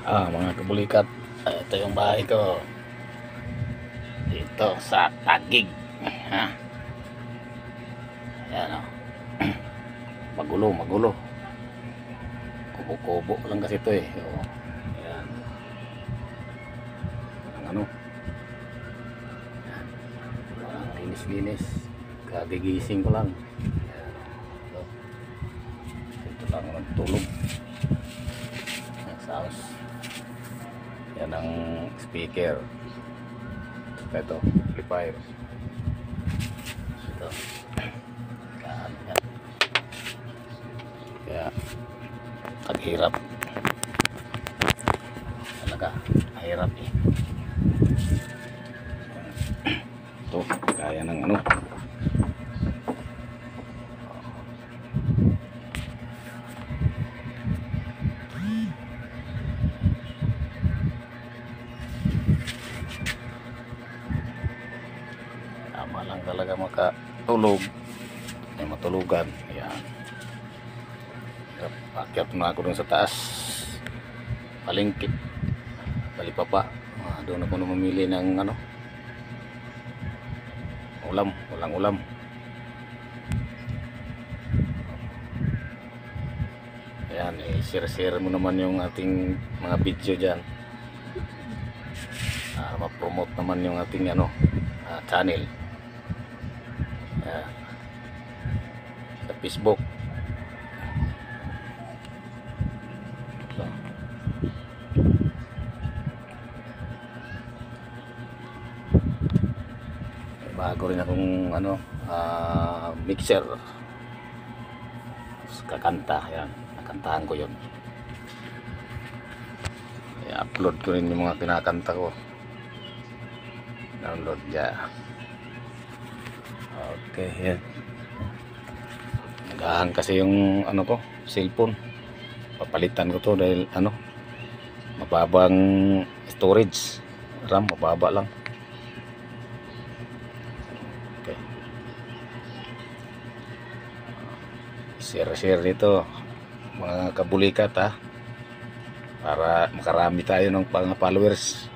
Mga kabulikat, ito yung bahay ko dito sa Taguig. Ayan o. Magulo. Kubo-kubo lang kasi ito eh. Ayan. Ang ano. Ayan. Walang linis-linis. Kagigising ko lang. Ayan. Ito lang nagtulog. Sounds. Yan ang speaker. Ito, amplifier. Ito. Yan. Kaya paghirap talaga hirap eh. Ito, kaya ng ano. Tama lang talaga makatulog ay matulugan. Ayan, pakyat na ako dun sa taas palengke Talipapa. Doon ako mamili ng ano walang ulam. Ayan, share mo naman yung ating mga video dyan. Ma-promote naman yung ating ano channel. Ayan. Sa Facebook. So, bago rin akong ano mixer. Kakanta. Ayan, nakantahan ko yun. I-upload ko rin yung mga kinakanta ko. Download dyan. Okay, yan. Nagahang kasi yung ano ko, cellphone. Papalitan ko to dahil ano, mababang storage. RAM, mababa lang. Okay. Share dito mga kabulikat para makarami tayo ng mga followers.